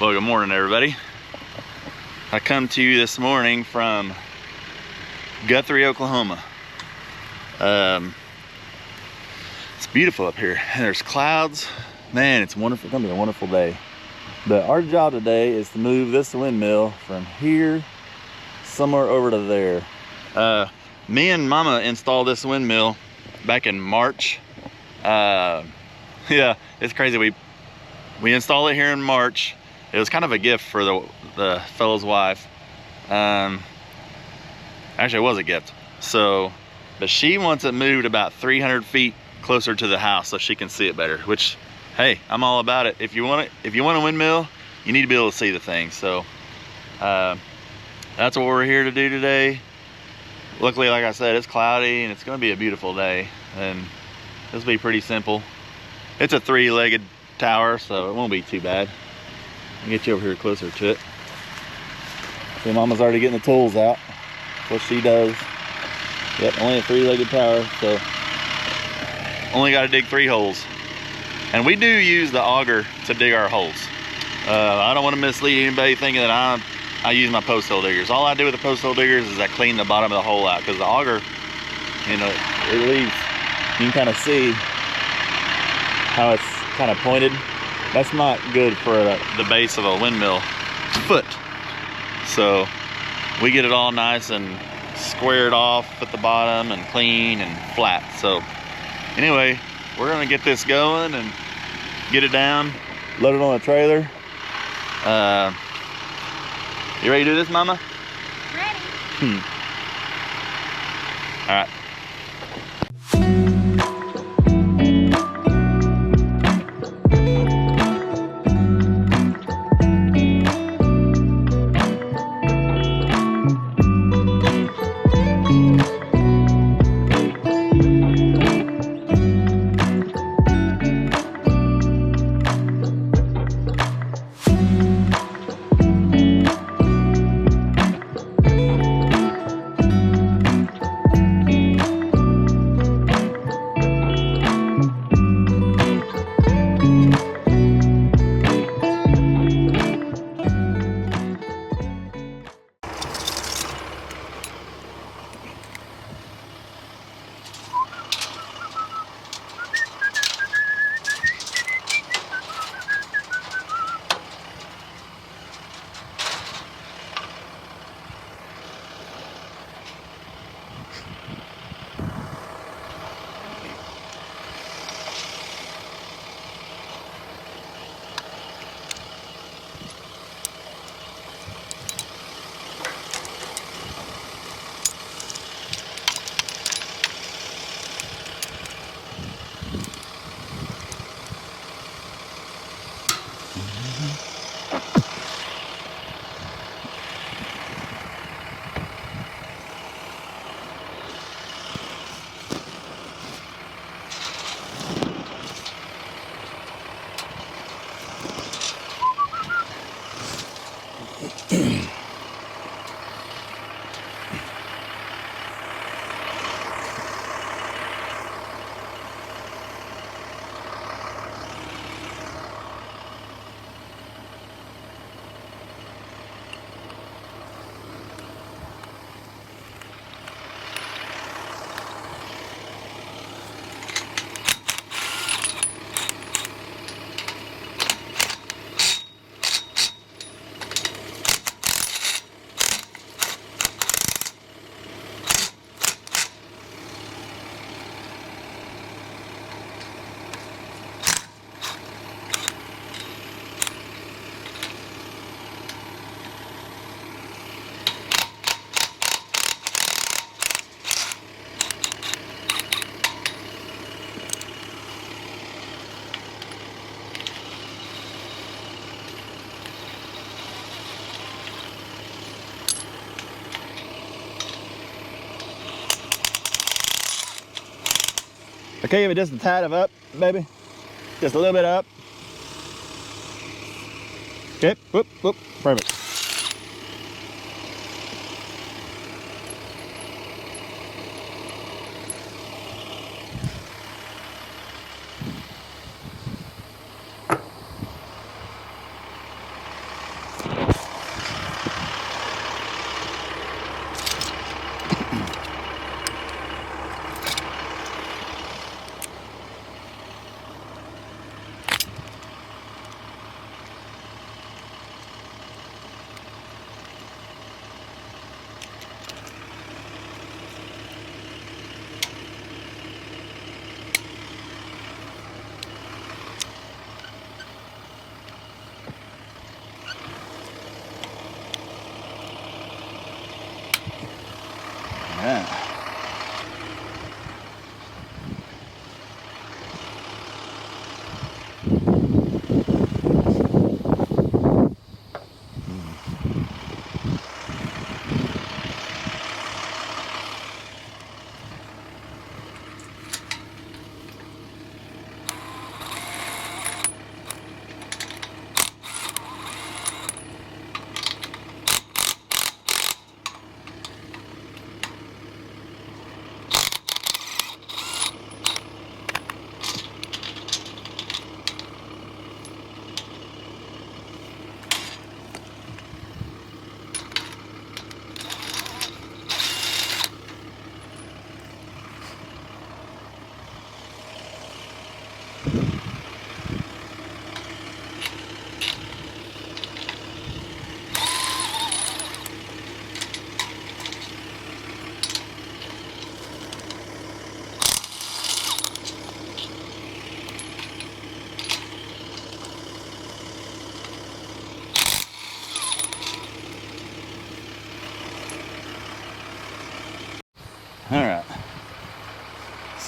Well, good morning, everybody. I come to you this morning from Guthrie, Oklahoma. It's beautiful up here. There's clouds. Man, it's wonderful. It's gonna be a wonderful day. But our job today is to move this windmill from here somewhere over to there. Me and Mama installed this windmill back in March. Yeah, it's crazy. We installed it here in March. It was kind of a gift for the fellow's wife. Actually, it was a gift. But she wants it moved about 300 feet closer to the house so she can see it better, which, hey, I'm all about it. If you want a windmill, you need to be able to see the thing. So that's what we're here to do today. Luckily, like I said, it's cloudy and it's gonna be a beautiful day, and this will be pretty simple. It's a 3-legged tower, so it won't be too bad. I'll get you over here closer to it. See, Mama's already getting the tools out. That's what she does. Yep, only a 3-legged tower, so only got to dig 3 holes. And we do use the auger to dig our holes. I don't want to mislead anybody thinking that I use my post hole diggers. All I do with the post hole diggers is I clean the bottom of the hole out, because the auger, you know, it leaves, you can kind of see how it's kind of pointed. That's not good for the base of a windmill foot. So we get it all nice and squared off at the bottom and clean and flat. So anyway, we're gonna get this going and get it down, load it on a trailer. You ready to do this, Mama? Ready. All right. Okay, give it just a tad of up, baby. Just a little bit up. Okay, whoop, whoop, perfect.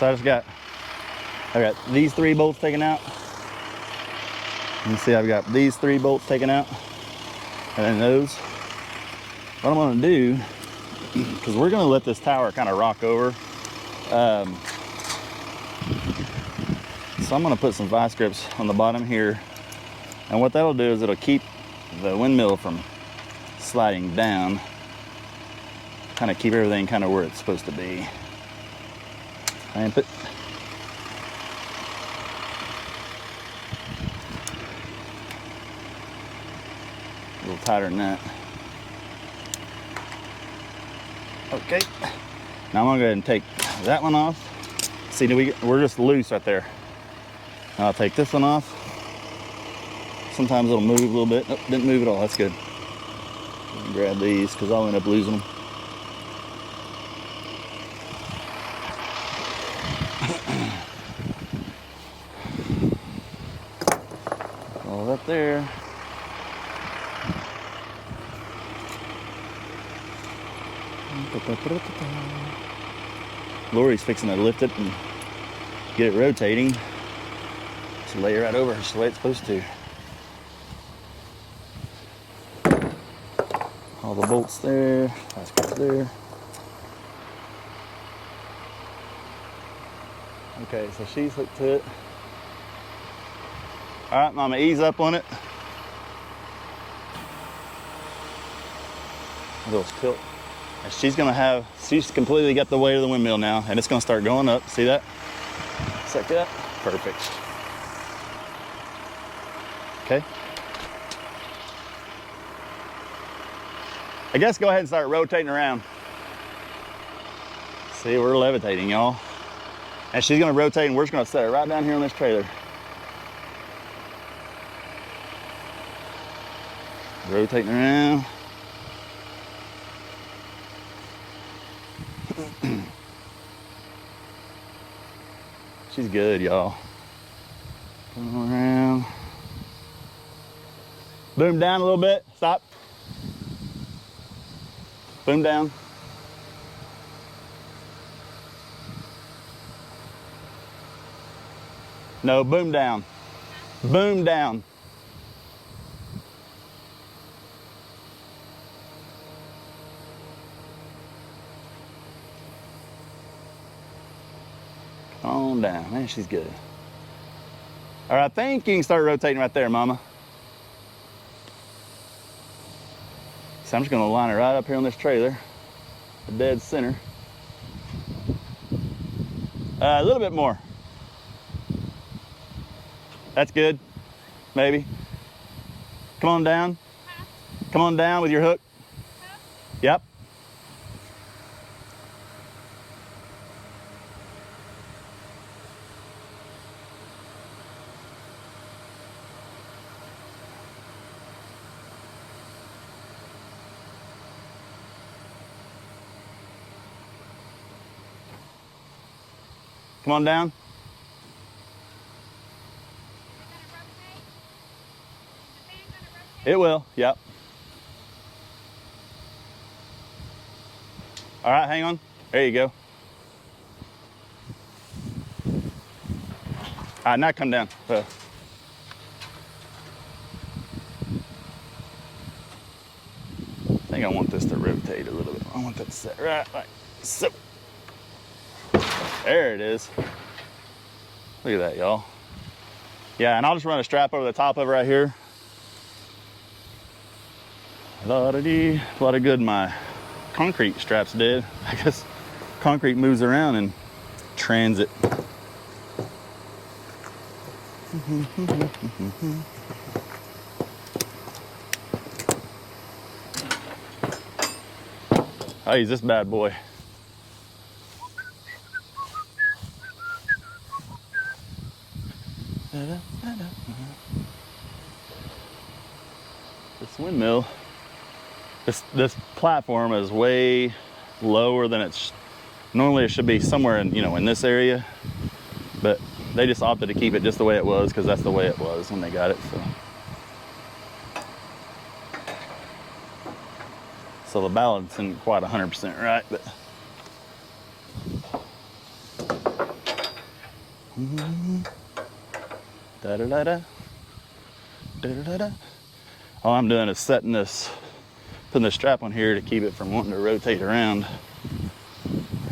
So I got these 3 bolts taken out. You can see I've got these 3 bolts taken out, and then those. What I'm gonna do, because we're gonna let this tower kind of rock over. So I'm gonna put some vice grips on the bottom here. And what that'll do is it'll keep the windmill from sliding down. Kind of keep everything kind of where it's supposed to be. And put a little tighter than that. Okay. Now I'm gonna go ahead and take that one off. See, we're just loose right there. Now I'll take this one off. Sometimes it'll move a little bit. Nope, didn't move at all. That's good. Grab these because I'll end up losing them. All up there. Lori's fixing to lift it and get it rotating. To lay it right over just the way it's supposed to. All the bolts there, that's good there. Okay, so she's hooked to it. All right, Mama, ease up on it. A little tilt. And she's completely got the weight of the windmill now, and it's gonna start going up. See that? Just like that. Perfect. Okay. I guess go ahead and start rotating around. See, we're levitating, y'all. And she's gonna rotate, and we're just gonna set it right down here on this trailer. Rotating around. She's good, y'all. Going around. Boom down a little bit. Stop. Boom down. No, boom down. Boom down. On down. Man, she's good. All right, I think you can start rotating right there, Mama. So I'm just gonna line it right up here on this trailer, the dead center. A little bit more. That's good, maybe. Come on down. Come on down with your hook. Yep. Come on down. It will, yep. All right, hang on. There you go. All right, now come down. I think I want this to rotate a little bit. I want that to set right like so. There it is. Look at that, y'all. Yeah, and I'll just run a strap over the top of it right here. A lot of good my concrete straps did. I guess concrete moves around in transit. I'll use this bad boy. This windmill, this platform is way lower than it's normally. It should be somewhere in, in this area, but they just opted to keep it just the way it was because that's the way it was when they got it. So the balance isn't quite 100% right, but Da da da da. Da da da da. All I'm doing is setting this, putting the strap on here to keep it from wanting to rotate around,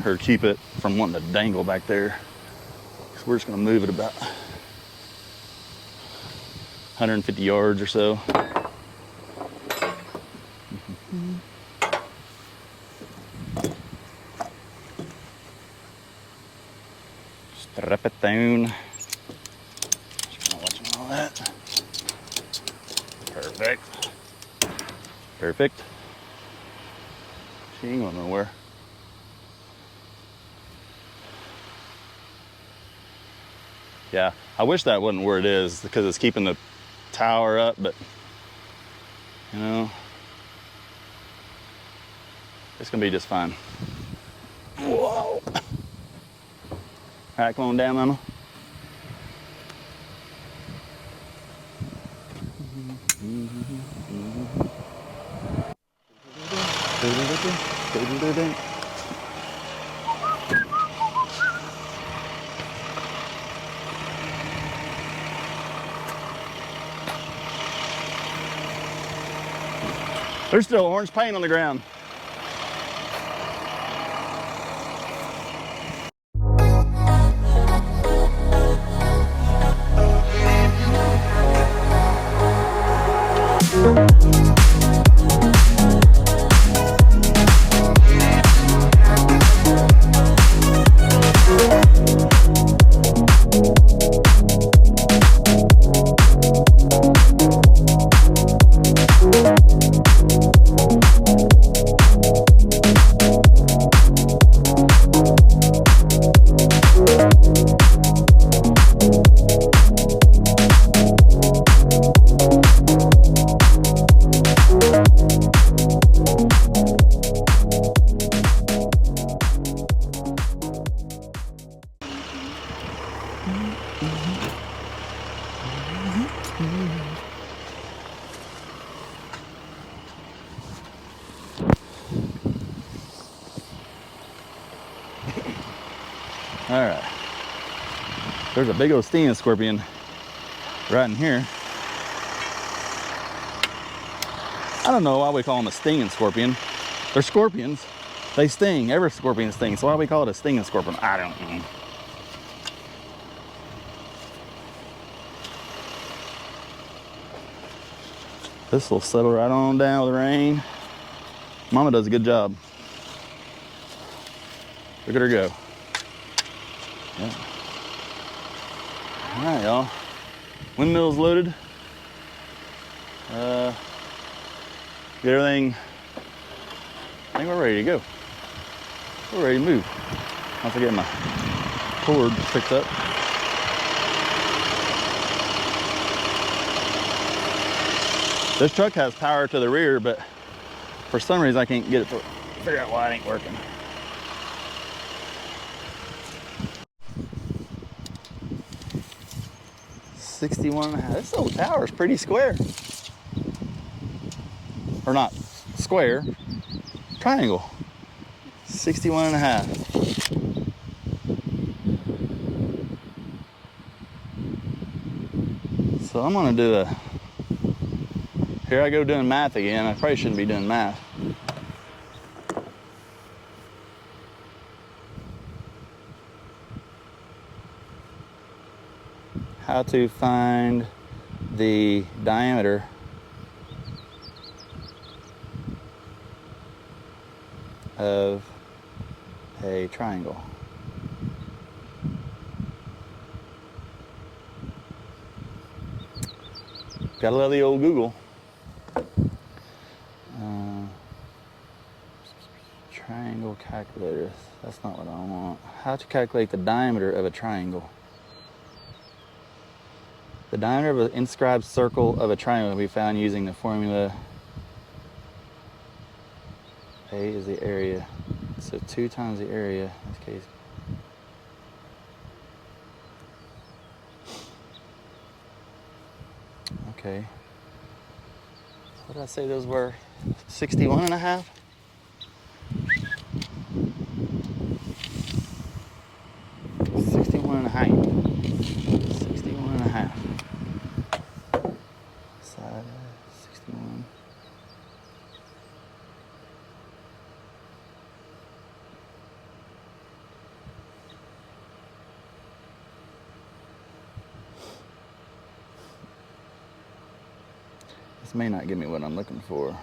or keep it from wanting to dangle back there. So we're just gonna move it about 150 yards or so. Strap it down. Just not watching all that. Perfect. Perfect. She ain't going nowhere. Yeah, I wish that wasn't where it is because it's keeping the tower up, but you know, it's gonna be just fine. Whoa. All right, come on down, Mama. There's still orange paint on the ground. All right, there's a big old stinging scorpion right in here. I don't know why we call them a stinging scorpion. They're scorpions. They sting. Every scorpion stings. So why do we call it a stinging scorpion? I don't know. This will settle right on down with the rain. Mama does a good job. Look at her go. Yeah. All right, y'all. Windmill's loaded. Get everything. I think we're ready to go. We're ready to move. Once I get my cord fixed up. This truck has power to the rear, but for some reason I can't get it to figure out why it ain't working. $61.5. This little tower is pretty square. Or not square, triangle. 61.5. So I'm gonna do a, here I go doing math again. I probably shouldn't be doing math. How to find the diameter of a triangle. Gotta love the old Google. Triangle calculator. That's not what I want. How to calculate the diameter of a triangle. The diameter of an inscribed circle of a triangle can be found using the formula. A is the area. So 2 times the area in this case. Okay. What did I say those were? 61.5? $61.5. 61. This may not give me what I'm looking for.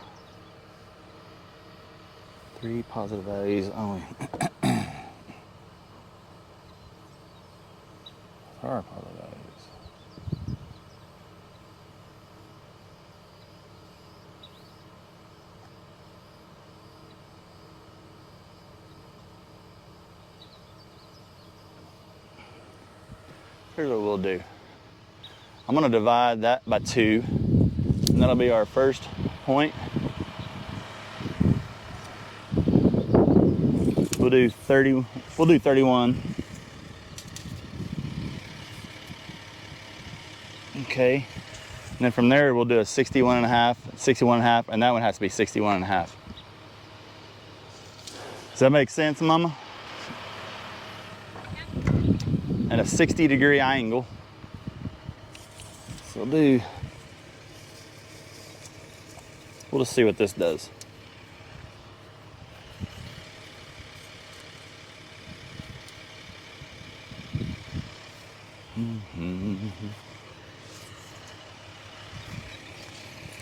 3 positive values only. Are positive values. Here's what we'll do. I'm gonna divide that by 2, and that'll be our first point. We'll do 30, we'll do 31. Okay, and then from there we'll do a 61 and a half, 61 and a half, and that one has to be 61 and a half. Does that make sense, Mama? At a 60-degree angle. So we'll just see what this does.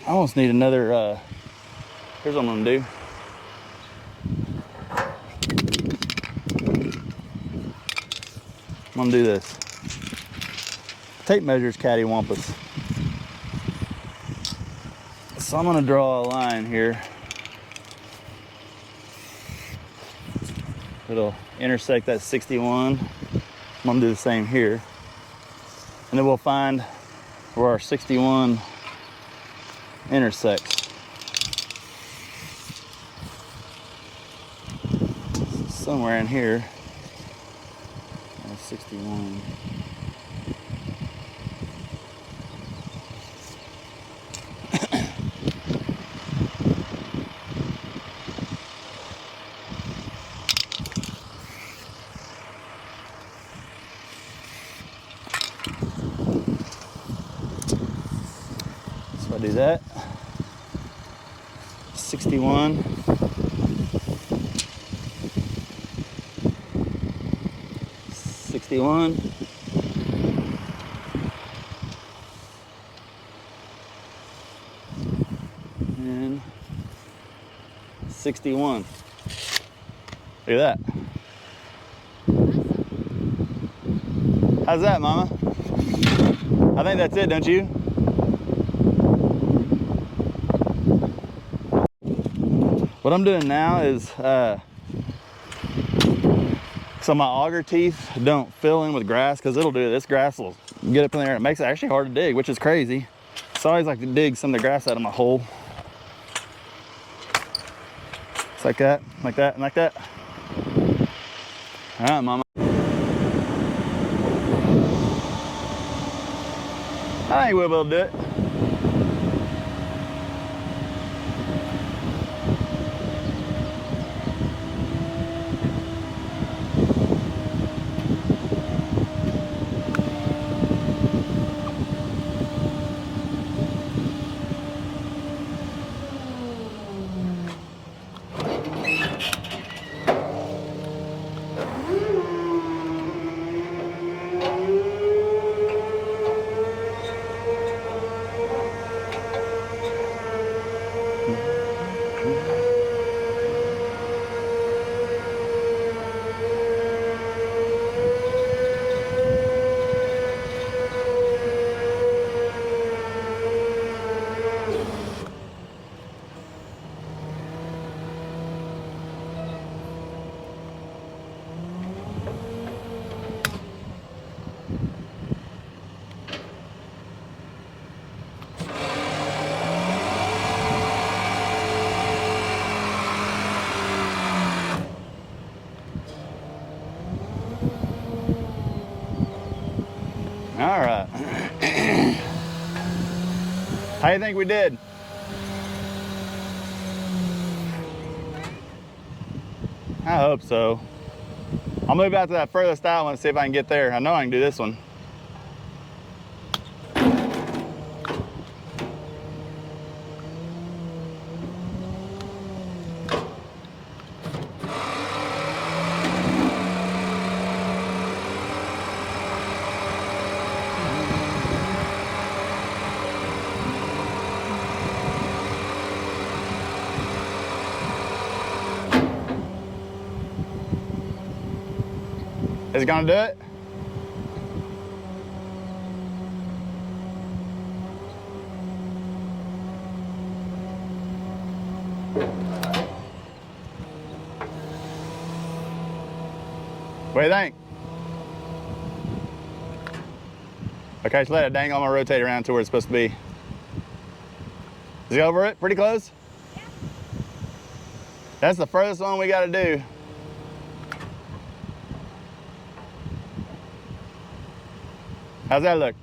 I almost need another, here's what I'm gonna do. I'm gonna do this. Tape measures cattywampus. So I'm gonna draw a line here. It'll intersect that 61. I'm gonna do the same here. And then we'll find where our 61 intersects. Somewhere in here. 61. So I do that. 61. 61. And 61. Look at that. How's that, Mama? I think that's it, don't you? What I'm doing now is so my auger teeth don't fill in with grass, because it'll do this grass will get up in there and it makes it actually hard to dig, which is crazy. So I always like to dig some of the grass out of my hole. It's like that, like that, and like that. All right, Mama. I think we'll be able to do it. All right. How do you think we did? I hope so. I'll move out to that furthest out one and see if I can get there. I know I can do this one. Is it gonna do it? What do you think? Okay, just let it dangle. I'm gonna rotate around to where it's supposed to be. Is he over it? Pretty close? Yeah. That's the furthest one we gotta do. How's that look?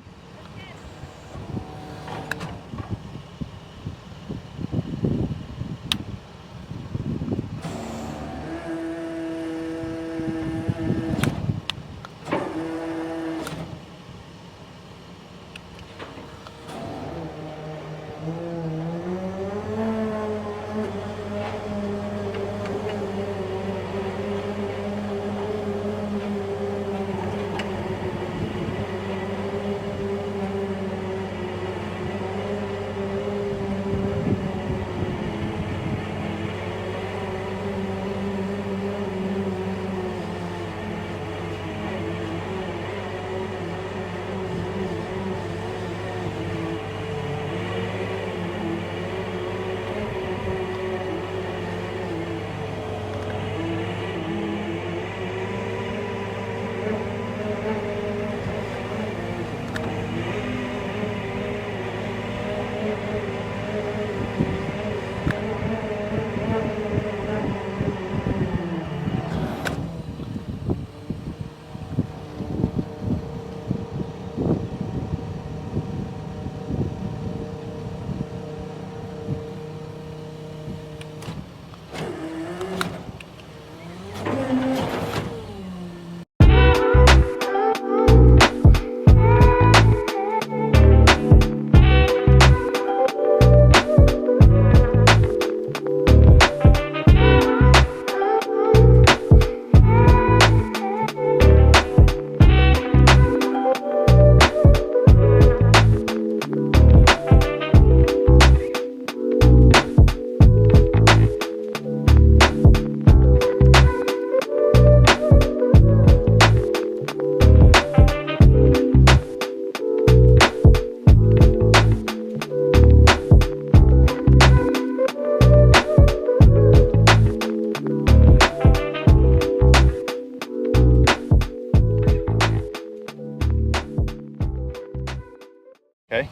Okay.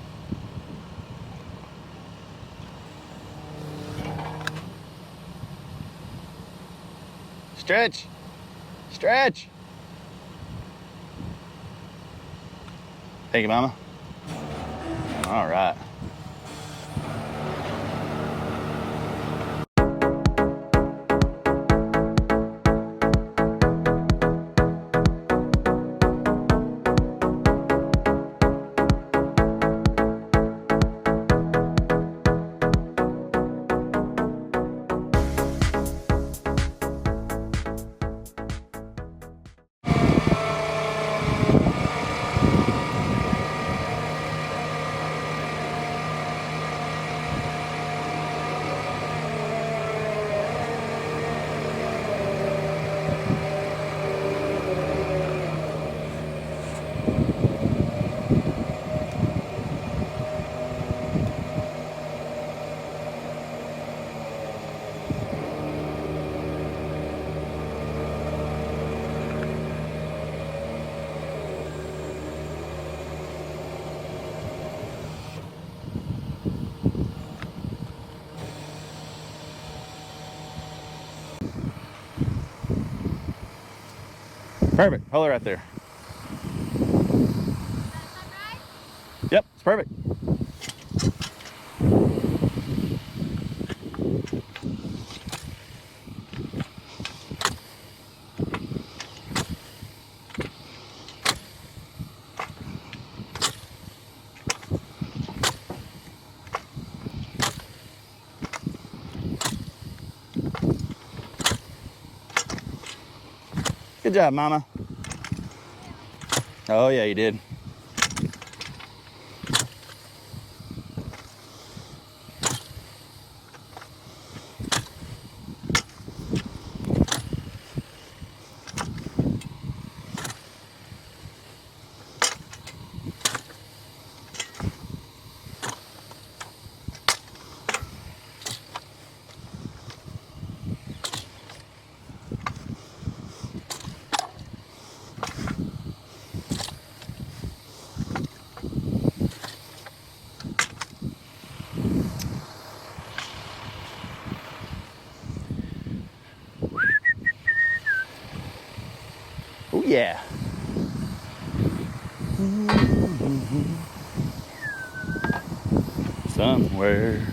Stretch. Stretch. Thank you, Mama. All right. Perfect. Hold it right there. Yep, it's perfect. Good job, Mama. Oh, yeah, you did. Yeah. Somewhere.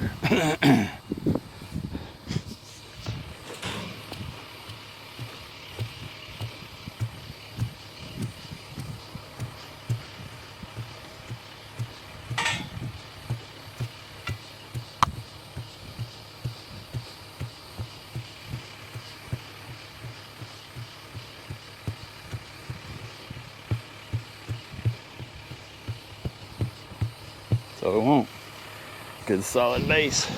So it won't. Good solid base.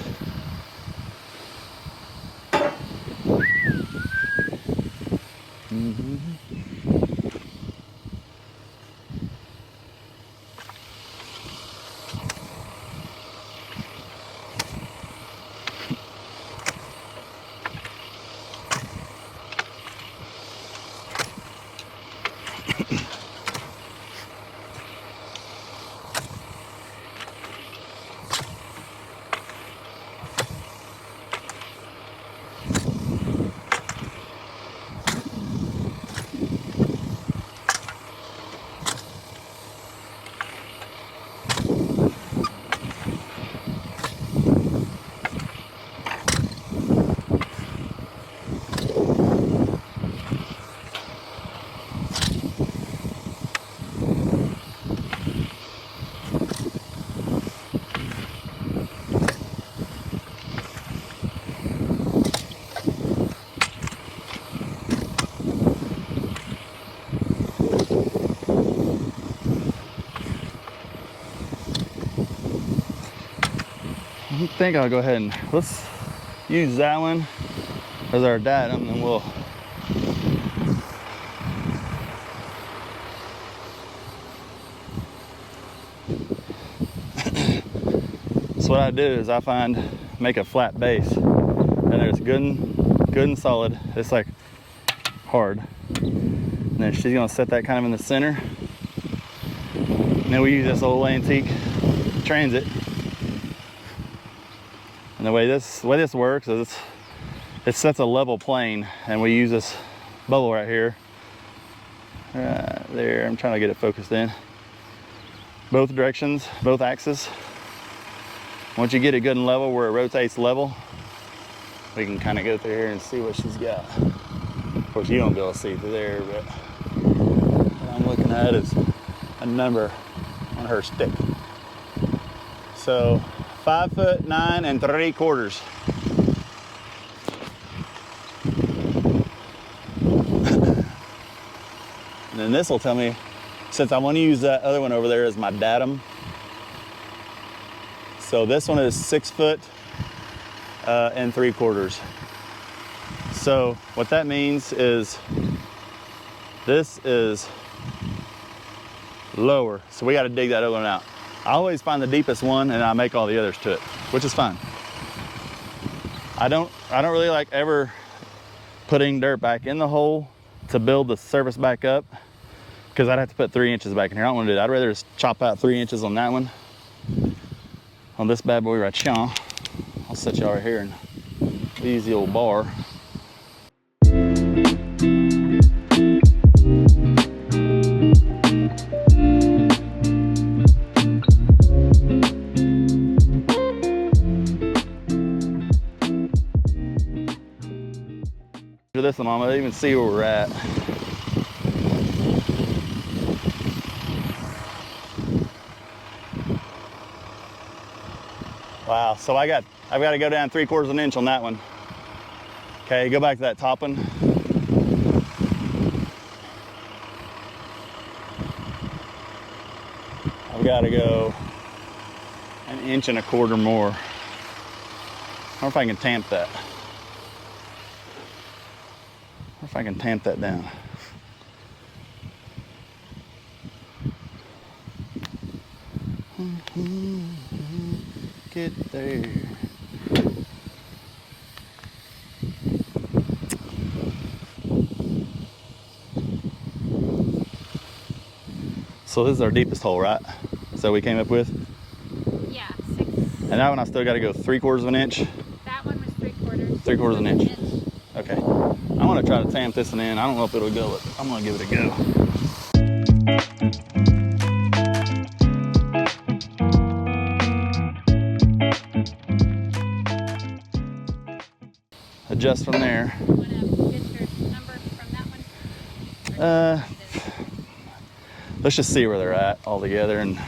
I think I'll go ahead and let's use that one as our datum, and we'll so what I do is I make a flat base, and it's good and solid. It's like hard, and then she's gonna set that kind of in the center, and then we use this old antique transit. And the way this works is it sets a level plane, and we use this bubble right here. Right there, I'm trying to get it focused in. Both directions, both axes. Once you get it good and level where it rotates level, we can kind of go through here and see what she's got. Of course, you don't be able to see through there, but what I'm looking at is a number on her stick. So 5'9 3/4. And then this will tell me, since I want to use that other one over there as my datum. So this one is 6 foot and 3/4. So what that means is this is lower. So we got to dig that other one out. I always find the deepest one, and I make all the others to it, which is fine. I don't really like ever putting dirt back in the hole to build the surface back up, because I'd have to put 3 inches back in here. I don't want to do that. I'd rather just chop out 3 inches on that one. On this bad boy right here, I'll set y'all right here and use the old bar. This one, I'm gonna even see where we're at. Wow, so I've got to go down 3/4 of an inch on that one. Okay, go back to that top one. I've got to go 1.25 inches more. I wonder if I can tamp that. If I can tamp that down. Get there. So this is our deepest hole, right? So we came up with? Yeah, 6. And that one I still got to go 3/4 of an inch. That one was 3/4. 3/4 of an inch. Okay. I'm gonna try to tamp this one in. I don't know if it'll go, but I'm gonna give it a go. Adjust from there. You want to get your number from that one? Let's just see where they're at all together, and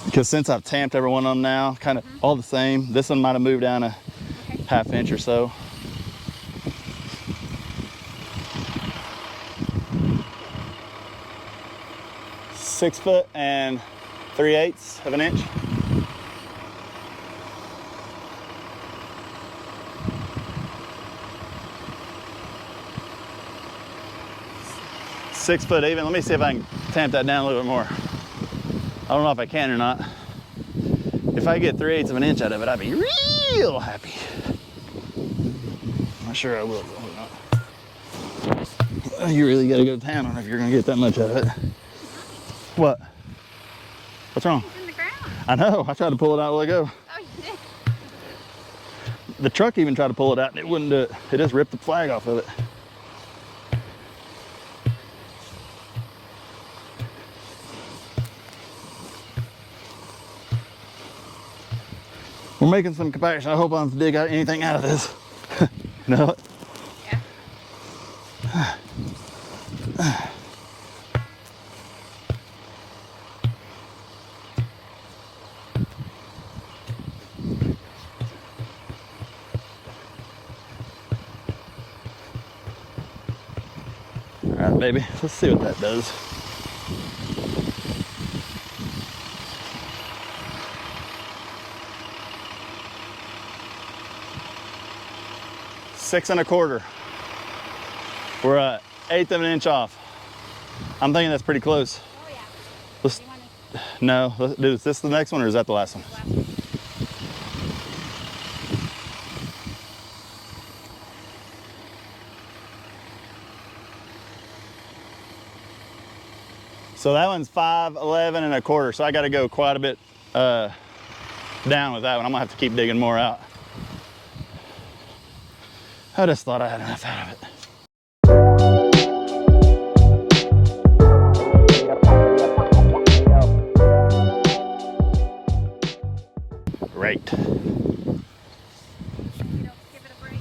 because since I've tamped every one of them now, kind of all the same. This one might have moved down a half inch or so. Six foot and 3/8 of an inch. Six foot even. Let me see if I can tamp that down a little bit more. I don't know if I can or not. If I get 3/8 of an inch out of it, I'd be real happy. I'm not sure I will. You really got to go to town on it if you're going to get that much out of it. What? What's wrong? It's in the ground. I know. I tried to pull it out a while ago. Oh, you did? The truck even tried to pull it out and it wouldn't do it. It just ripped the flag off of it. We're making some compaction. I hope I don't dig out anything out of this. You know what? Yeah. All right, baby. Let's see what that does. Six and a quarter. We're 1/8 of an inch off. I'm thinking that's pretty close. Oh, yeah. Let's, You want no, let's do this. Is this the next one or is that the last one? to last one? So that one's 5'11 and a quarter. So I got to go quite a bit down with that one. I'm gonna have to keep digging more out. I just thought I had enough out of it. Great. You don't give it a break.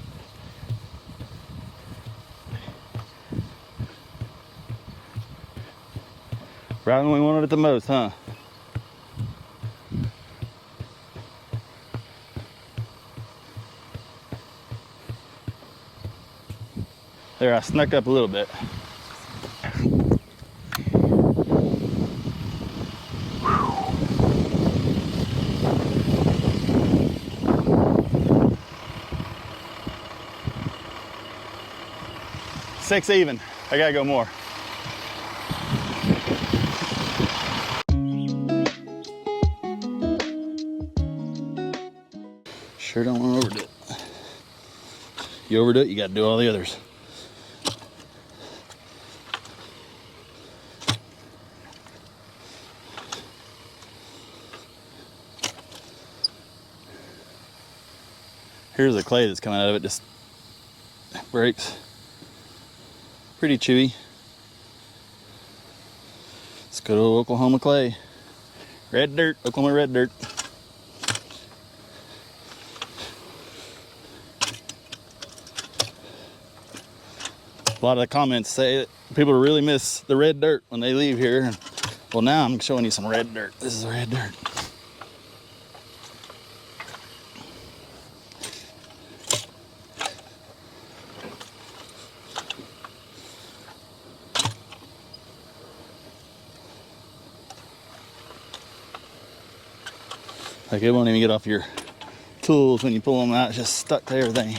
Right when we wanted it the most, huh? There, I snuck up a little bit. Six even. I gotta go more. Sure don't want to overdo it. You overdo it, you gotta do all the others. Here's the clay that's coming out of it, just breaks. Pretty chewy. Let's go to Oklahoma clay. Red dirt, Oklahoma red dirt. A lot of the comments say that people really miss the red dirt when they leave here. Well, now I'm showing you some red dirt. This is red dirt. Like, it won't even get off your tools when you pull them out. It's just stuck to everything.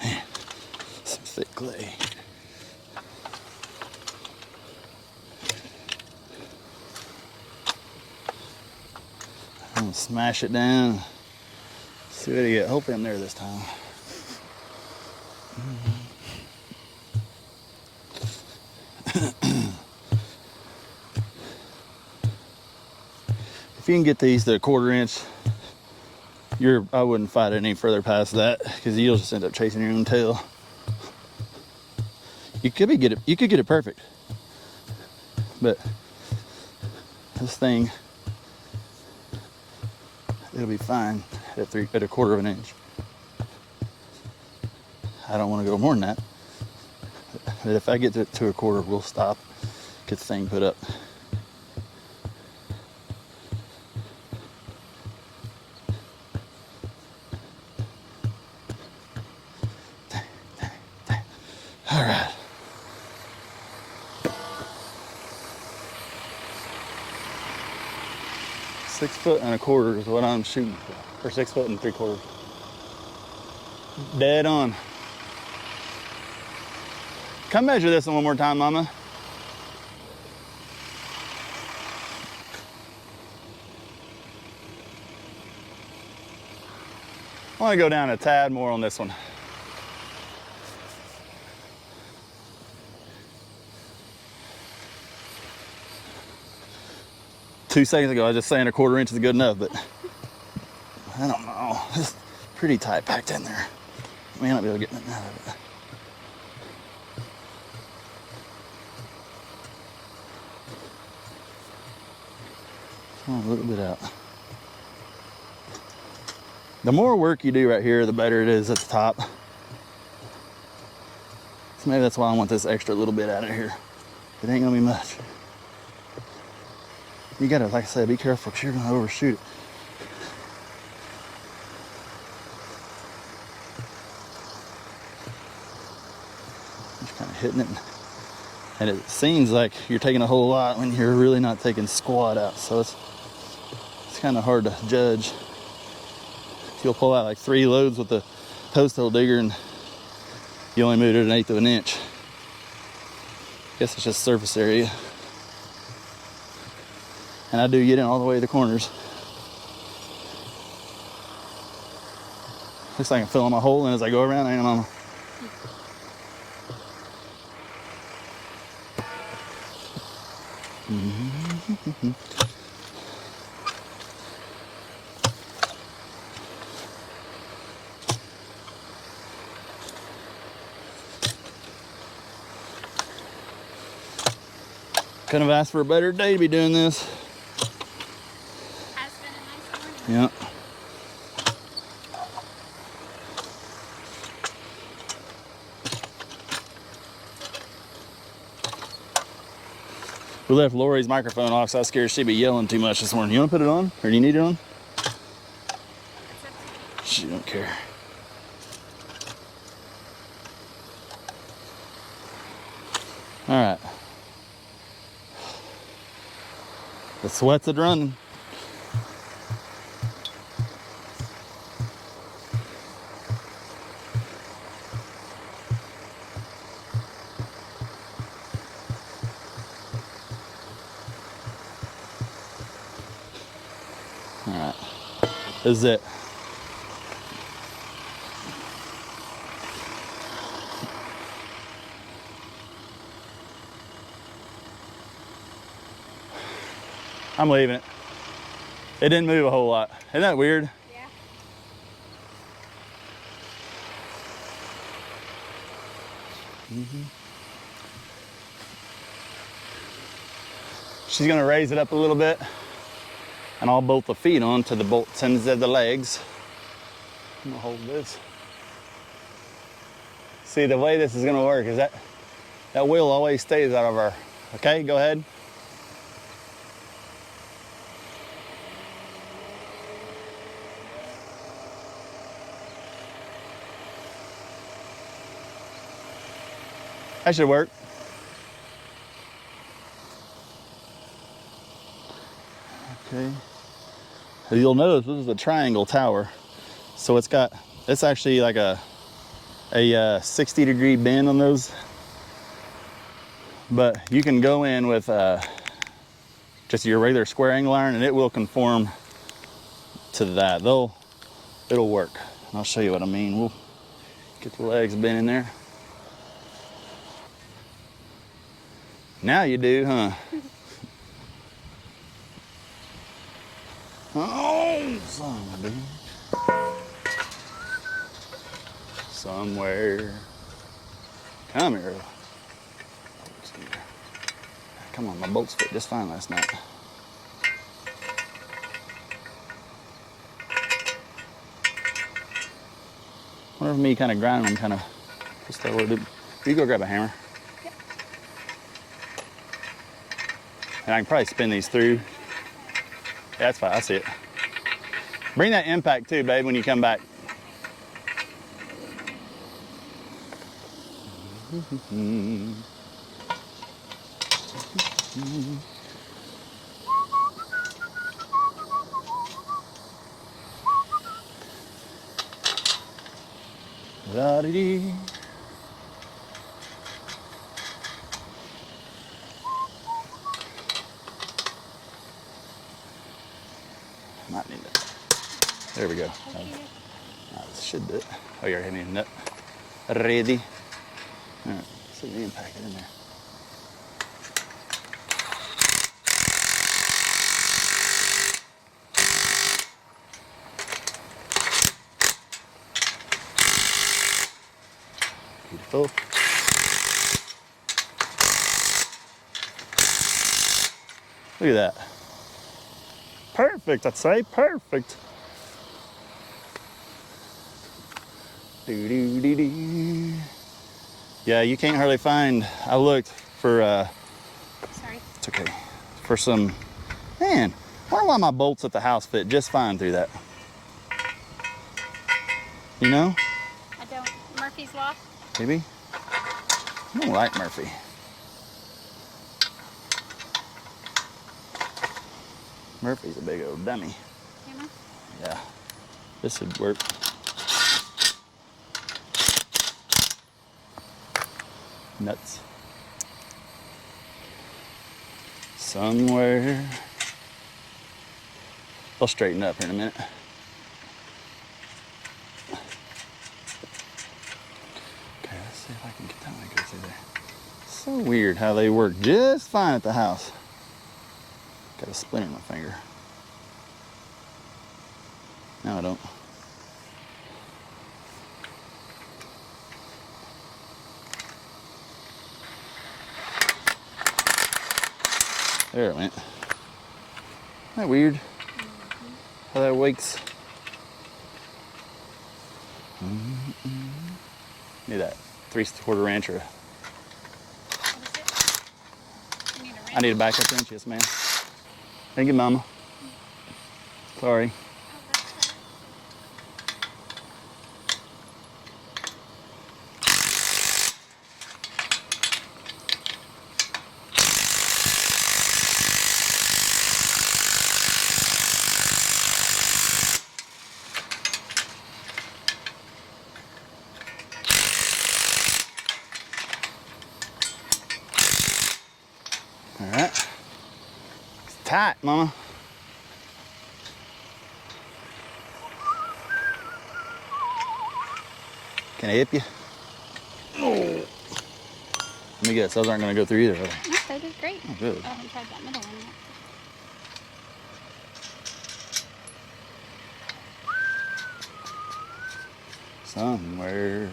Man, some thick clay. I'm gonna smash it down. See what I get. Hopefully I'm there this time. If you can get these to a 1/4 inch, I wouldn't fight it any further past that because you'll just end up chasing your own tail. You could get it perfect, but this thing, it'll be fine at 1/4 inch. I don't want to go more than that, but if I get to 1/4, we'll stop, get the thing put up. All right. $6.25 is what I'm shooting for, or 6.75. Dead on. Come measure this one more time, Mama. I want to go down a tad more on this one. Two seconds ago, I was just saying 1/4 inch is good enough, but I don't know. It's pretty tight packed in there. May not be able to get nothing out of it. Oh, a little bit out. The more work you do right here, the better it is at the top. So maybe that's why I want this extra little bit out of here. It ain't gonna be much. You gotta, like I said, be careful because you're gonna overshoot it. Just kind of hitting it. And it seems like you're taking a whole lot when you're really not taking squat out. So it's kind of hard to judge. You'll pull out like 3 loads with the post hole digger and you only moved it 1/8 of an inch. Guess it's just surface area. And I do get in all the way to the corners. Looks like I'm filling my hole in as I go around, ain't it, Mama? Couldn't have asked for a better day to be doing this. Has been a nice morning. Yeah. We left Lori's microphone off, so I was scared she'd be yelling too much this morning. You want to put it on? Or do you need it on? She don't care. All right. The sweat's running. All right. This is it. I'm leaving it. It didn't move a whole lot. Isn't that weird? Yeah. She's gonna raise it up a little bit and I'll bolt the feet on to the bolts ends of the legs. I'm gonna hold this. See, the way this is gonna work is that wheel always stays out of our, okay, go ahead. That should work. Okay. As you'll notice, this is a triangle tower. So it's actually like a 60-degree bend on those. But you can go in with just your regular square angle iron and it will conform to that. It'll work. And I'll show you what I mean. We'll get the legs bent in there. Now you do, huh? Oh, son of a bitch. Somewhere. Come here. Bolts here. Come on, my bolts fit just fine last night. Wonder if me kind of grinding them kind of just a little bit. You go grab a hammer. Yep. And I can probably spin these through. Yeah, that's fine. I see it. Bring that impact too, babe, when you come back. La-dee-dee. Might need that. There we go. That should do it. Oh, you're hitting me a nut. Ready. All right, so we can pack it in there. Beautiful. Look at that. Perfect, I'd say, perfect. Doo-doo-dee-dee. Yeah, you can't hardly find, I looked for, Sorry. it's okay, for some, man, I wonder why my bolts at the house fit just fine through that. You know? I don't. Murphy's Law. Maybe? I don't like Murphy. Murphy's a big old dummy. Hammer. Yeah, this would work. Nuts. Somewhere. I'll straighten up here in a minute. Okay, let's see if I can get that one to go through there. So weird how they work just fine at the house. Got a splinter in my finger. No, I don't. There it went. Isn't that weird? How that wakes. Need that 3/4 inch or. What is it? You need a I need a backup inch, yes, ma'am. Thank you, Mama. Sorry. All right. It's tight, Mama. Can I hip you? Oh. Let me guess, those aren't going to go through either, are they? No, they did great. Oh, good. I haven't tried that middle one yet. Somewhere.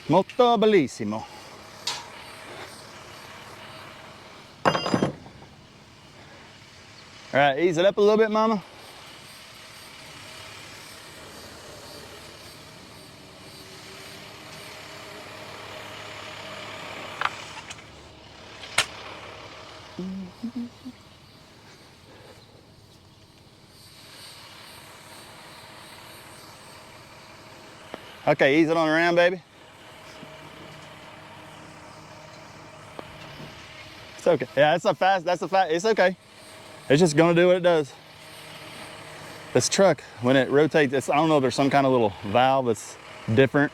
Molto bellissimo. All right, ease it up a little bit, Mama. Okay, ease it on around, baby. It's okay. Yeah, it's a fast, that's a fast, it's okay. It's just gonna do what it does. This truck, when it rotates, I don't know if there's some kind of little valve that's different.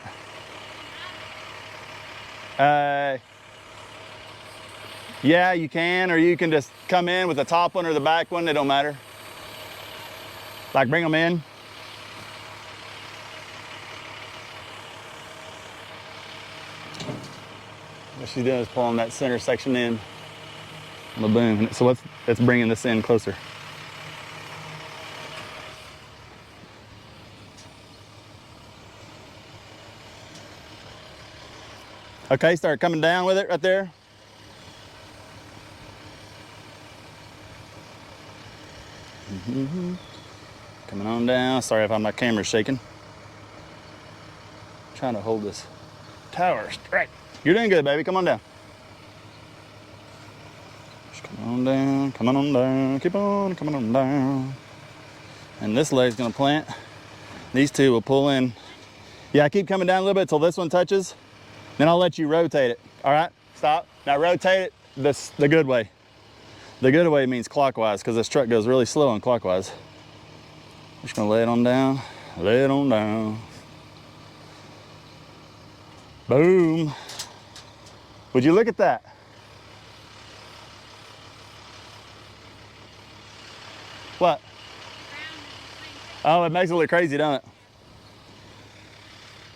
Yeah, you can, or you can just come in with the top one or the back one, it don't matter. Like bring them in. What she's doing is pulling that center section in on the boom. So it's bringing this in closer. Okay, start coming down with it right there. Coming on down. Sorry if my camera's shaking. Trying to hold this tower straight. You're doing good, baby. Come on down. Just come on down, coming on down. Keep on coming on down. And this leg's gonna plant. These two will pull in. Yeah, keep coming down a little bit till this one touches. Then I'll let you rotate it. All right, stop. Now rotate it the good way. The good way means clockwise because this truck goes really slow on clockwise. Just gonna lay it on down, lay it on down. Boom. Would you look at that? What? Oh, it makes it look crazy, don't it?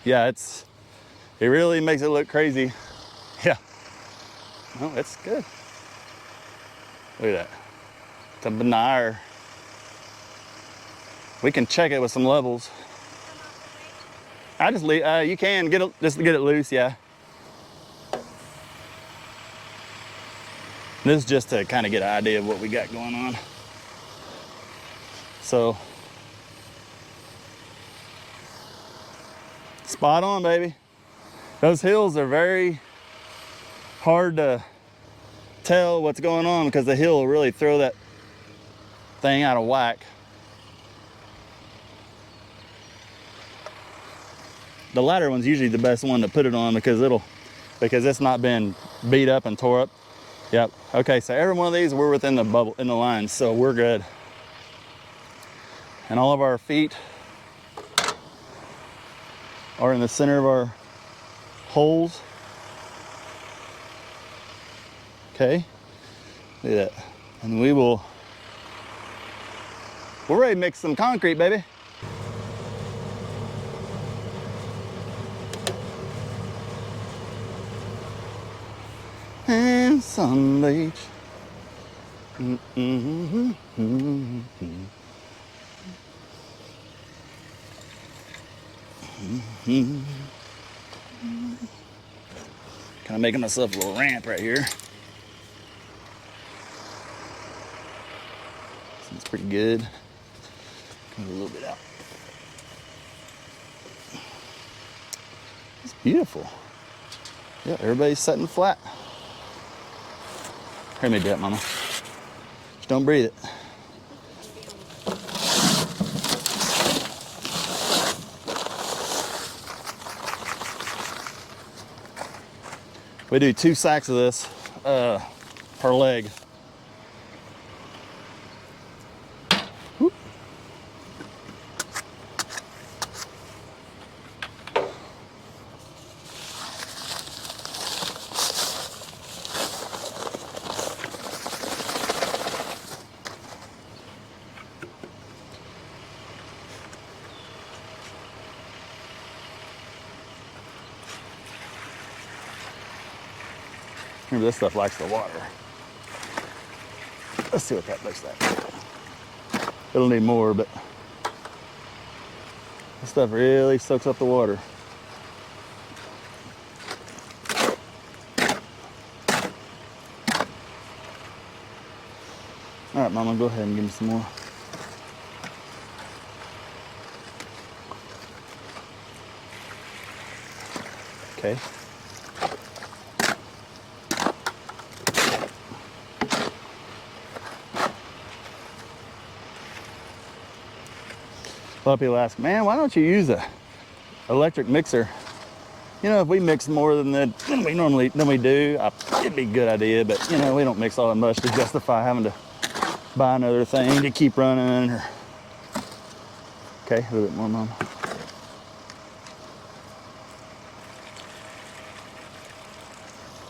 Yeah, it really makes it look crazy. Yeah. Oh, it's good. Look at that. It's a Benaire. We can check it with some levels. I just leave, you can just get it loose, yeah. This is just to kind of get an idea of what we got going on. So, spot on, baby. Those hills are very hard to tell what's going on because the hill will really throw that thing out of whack. The latter one's usually the best one to put it on because it's not been beat up and tore up. Yep. Okay, so every one of these we're within the bubble in the lines, so we're good. And all of our feet are in the center of our holes. Okay. Look at that. And we're ready to mix some concrete, baby. And some beach. Kind of making myself a little ramp right here. It's pretty good. Comes a little bit out. It's beautiful. Yeah, everybody's sitting flat. Here, let me do it, mama. Just don't breathe it. We do 2 sacks of this per leg. Whoop. Remember, this stuff likes the water. Let's see what that looks like. It'll need more, but this stuff really soaks up the water. All right, Mama, go ahead and give me some more. Okay. A lot of people ask, man, why don't you use a electric mixer? You know, if we mix more than we do, it'd be a good idea. But you know, we don't mix all that much to justify having to buy another thing to keep running. Okay, a little bit more, Mama.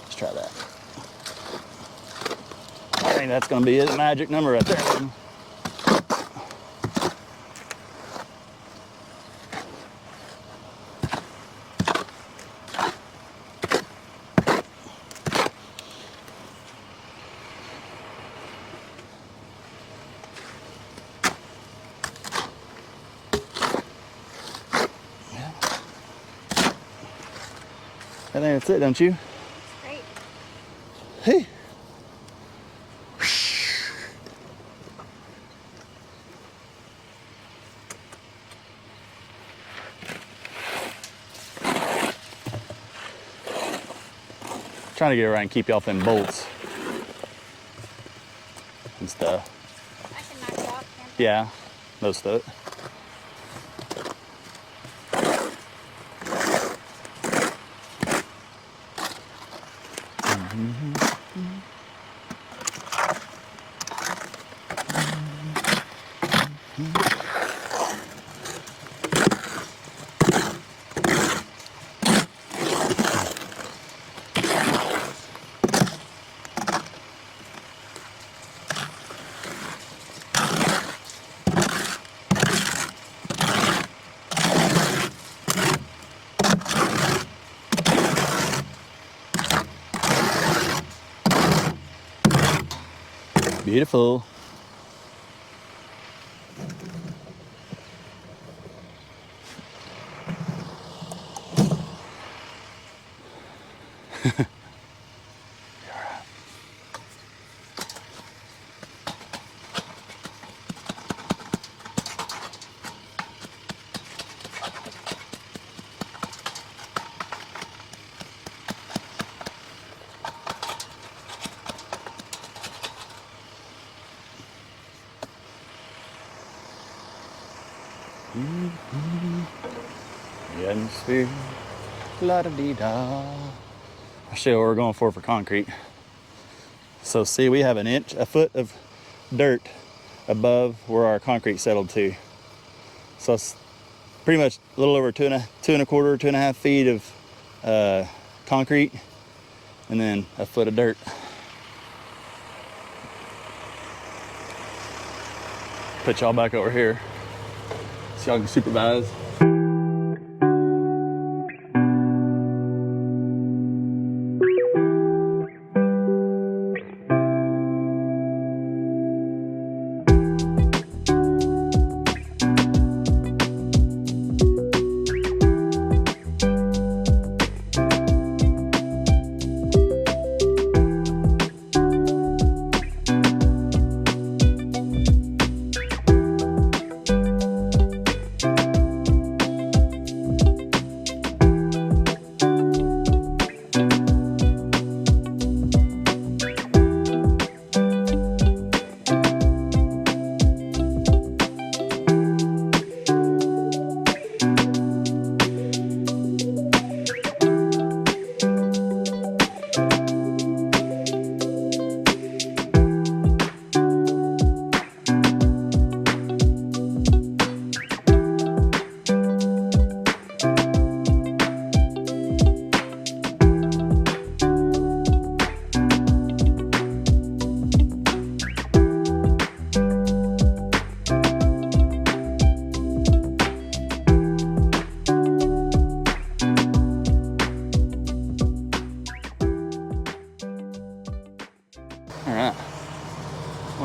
Let's try that. I think that's gonna be his magic number right there. I think that's it, don't you? Great. Hey. Trying to get around and keep you off them bolts and stuff. I can knock it out, can't I? Yeah, most of it. Beautiful. The atmosphere, la da dee da. I'll show you what we're going for concrete. So see, we have a foot of dirt above where our concrete settled to. So it's pretty much a little over 2.25 feet of concrete, and then a foot of dirt. Put y'all back over here so y'all can supervise.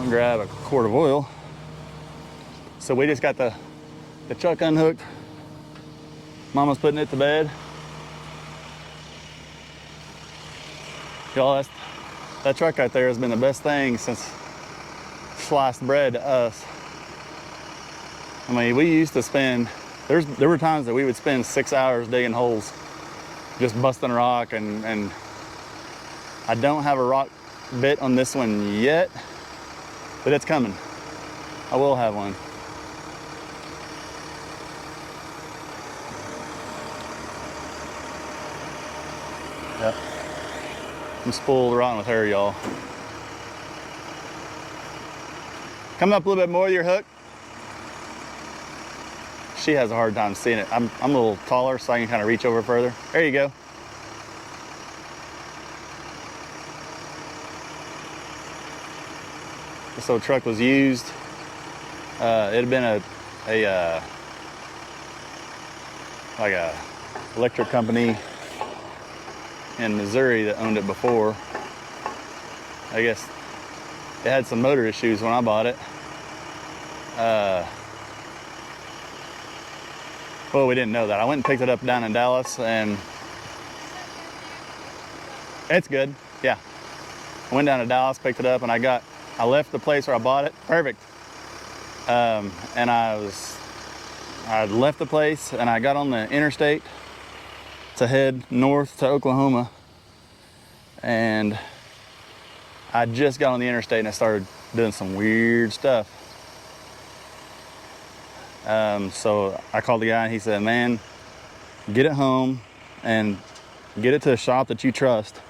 Grab a quart of oil. So we just got the truck unhooked. Mama's putting it to bed. Y'all, that truck right there has been the best thing since sliced bread to us. I mean, we used to spend, there were times that we would spend 6 hours digging holes, just busting rock, and I don't have a rock bit on this one yet, but it's coming. I will have one. Yep. I'm spoiled rotten with her, y'all. Come up a little bit more with your hook. She has a hard time seeing it. I'm a little taller, so I can kind of reach over further. There you go. This old truck was used. It had been like a electric company in Missouri that owned it before. I guess it had some motor issues when I bought it. Well, we didn't know that. I went and picked it up down in Dallas, and it's good. Yeah. I went down to Dallas, picked it up, and I left the place where I bought it. Perfect. And I left the place, and I got on the interstate to head north to Oklahoma, and I just got on the interstate and I started doing some weird stuff. So I called the guy and he said, man, get it home and get it to a shop that you trust.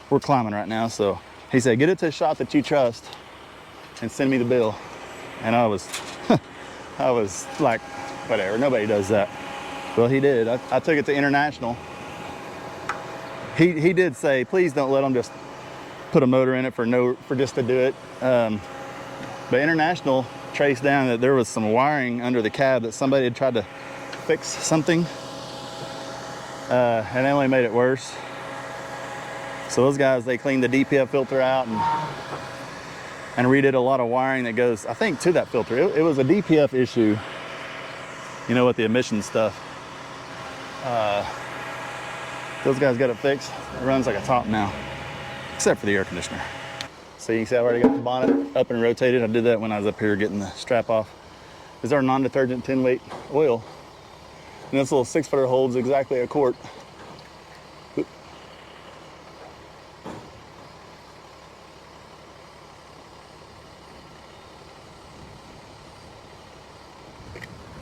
We're climbing right now, so he said, get it to a shop that you trust and send me the bill. And I was like, whatever, nobody does that. Well, he did. I took it to International. He did say, please don't let them just put a motor in it for just to do it. But International traced down that there was some wiring under the cab that somebody had tried to fix something, and they only made it worse. So those guys, they cleaned the DPF filter out and redid a lot of wiring that goes, I think, to that filter. It was a DPF issue, you know, with the emission stuff. Those guys got it fixed. It runs like a top now, except for the air conditioner. So you can see I've already got the bonnet up and rotated. I did that when I was up here getting the strap off. This is our non-detergent 10-weight oil. And this little 6-footer holds exactly a quart. Oop.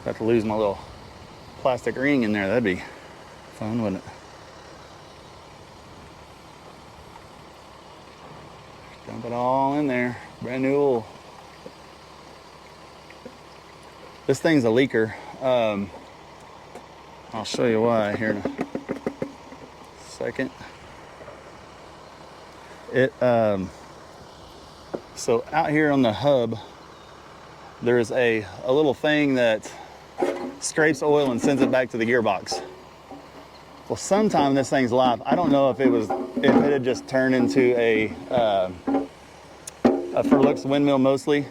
About to lose my little plastic ring in there. That'd be fun, wouldn't it? Dump it all in there. Brand new oil. This thing's a leaker. I'll show you why here in a second. So out here on the hub, there's a little thing that scrapes oil and sends it back to the gearbox. Well, sometime this thing's live. I don't know if it had just turned into a for looks windmill mostly,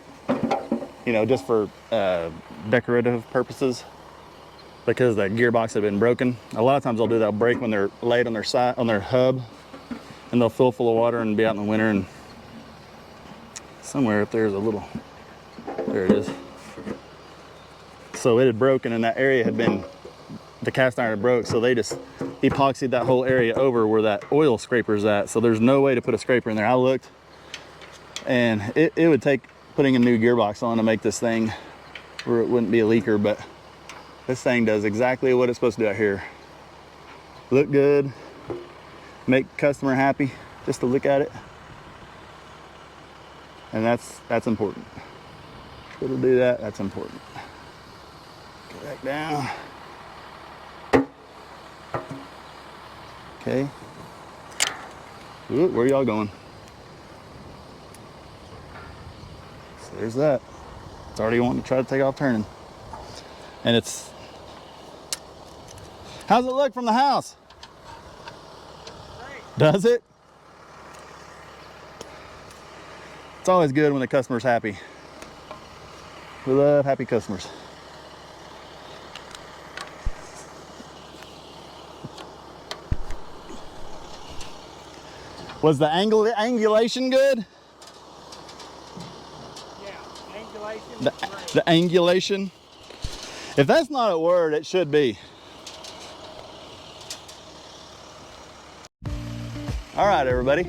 you know, just for decorative purposes, because the gearbox had been broken. A lot of times they'll do that. They'll break when they're laid on their side, on their hub, and they'll fill full of water and be out in the winter. And somewhere up there is a little, there it is. So it had broken, and that area had been, the cast iron had broke, so they just epoxied that whole area over where that oil scraper's at. So there's no way to put a scraper in there. I looked, and it would take putting a new gearbox on to make this thing where it wouldn't be a leaker, but this thing does exactly what it's supposed to do out here. Look good, make customer happy just to look at it, and that's important. It'll do that. That's important. Get back down. Okay. Ooh, where y'all going? So there's that. It's already wanting to try to take off turning. And it's, how's it look from the house? Great. Does it? It's always good when the customer's happy. We love happy customers. Was the angulation good? Yeah, angulation. The angulation. If that's not a word, it should be. All right, everybody.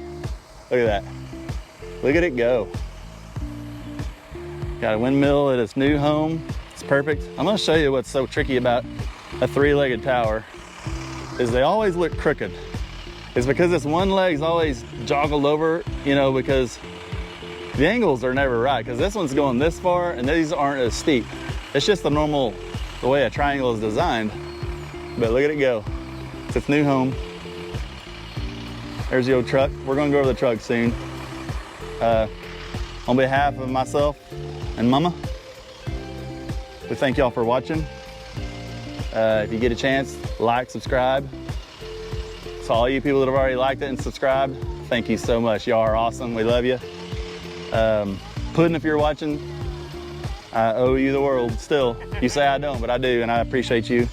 Look at that. Look at it go. Got a windmill at its new home. It's perfect. I'm gonna show you what's so tricky about a three-legged tower is they always look crooked. is because this one leg's always joggled over, you know, because the angles are never right, because this one's going this far and these aren't as steep. It's just the normal, the way a triangle is designed. But look at it go. It's its new home. There's the old truck. We're gonna go over the truck soon. On behalf of myself and Mama, we thank y'all for watching. If you get a chance, like, subscribe. To all you people that have already liked it and subscribed, thank you so much. Y'all are awesome. We love you. Puddin', if you're watching, I owe you the world still. You say I don't, but I do, and I appreciate you.